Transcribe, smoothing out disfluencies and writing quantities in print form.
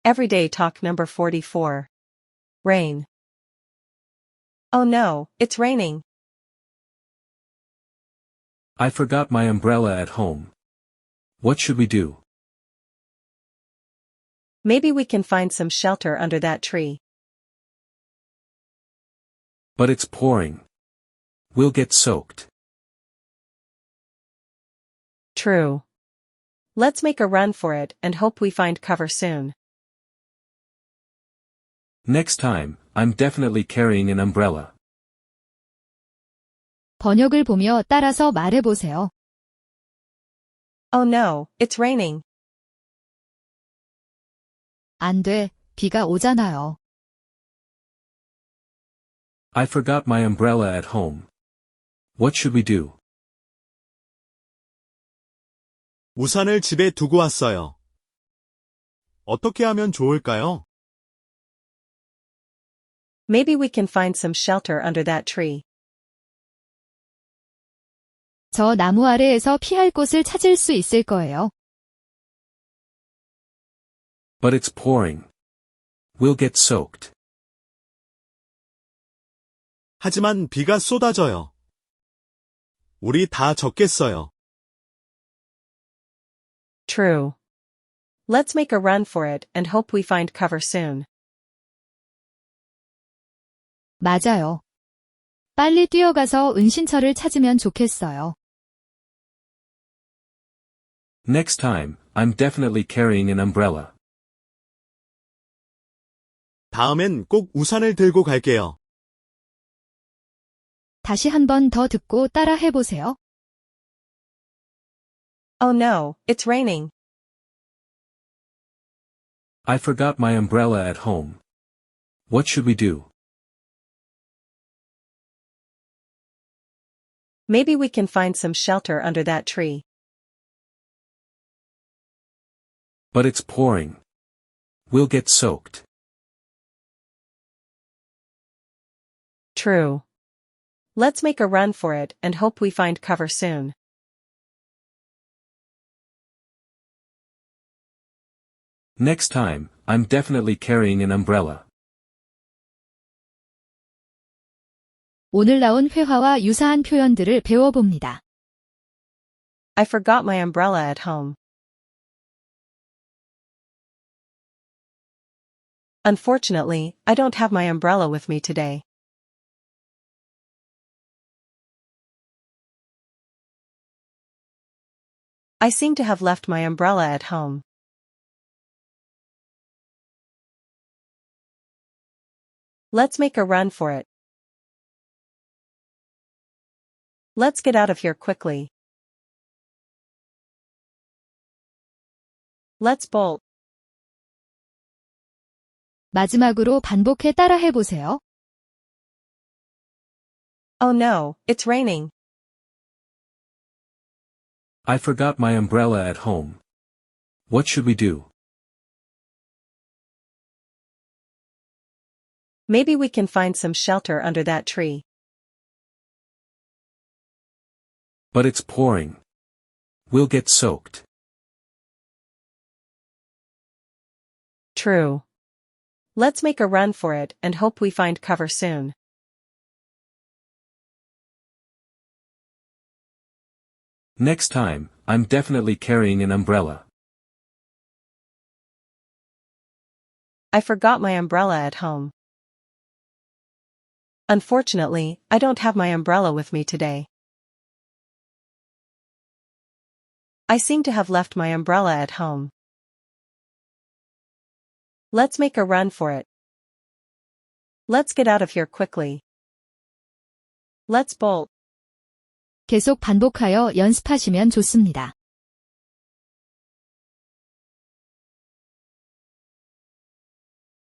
Everyday talk number 44. Rain. Oh no, it's raining. I forgot my umbrella at home. What should we do? Maybe we can find some shelter under that tree. But it's pouring. We'll get soaked. True. Let's make a run for it and hope we find cover soon. Next time, I'm definitely carrying an umbrella. 번역을 보며 따라서 말해보세요. Oh no, it's raining. 안 돼, 비가 오잖아요. I forgot my umbrella at home. What should we do? 우산을 집에 두고 왔어요. 어떻게 하면 좋을까요? Maybe we can find some shelter under that tree. 저 나무 아래에서 피할 곳을 찾을 수 있을 거예요. But it's pouring. We'll get soaked. 하지만 비가 쏟아져요. 우리 다 젖겠어요. True. Let's make a run for it and hope we find cover soon. 맞아요. 빨리 뛰어가서 은신처를 찾으면 좋겠어요. Next time, I'm definitely carrying an umbrella. 다음엔 꼭 우산을 들고 갈게요. 다시 한 번 더 듣고 따라 해보세요. Oh no, it's raining. I forgot my umbrella at home. What should we do? Maybe we can find some shelter under that tree. But it's pouring. We'll get soaked. True. Let's make a run for it and hope we find cover soon. Next time, I'm definitely carrying an umbrella. 오늘 나온 회화와 유사한 표현들을 배워봅니다. I forgot my umbrella at home. Unfortunately, I don't have my umbrella with me today. I seem to have left my umbrella at home. Let's make a run for it. Let's get out of here quickly. Let's bolt. 마지막으로 반복해 따라 해보세요. Oh no, it's raining. I forgot my umbrella at home. What should we do? Maybe we can find some shelter under that tree. But it's pouring. We'll get soaked. True. Let's make a run for it and hope we find cover soon. Next time, I'm definitely carrying an umbrella. I forgot my umbrella at home. Unfortunately, I don't have my umbrella with me today. I seem to have left my umbrella at home. Let's make a run for it. Let's get out of here quickly. Let's bolt. 계속 반복하여 연습하시면 좋습니다.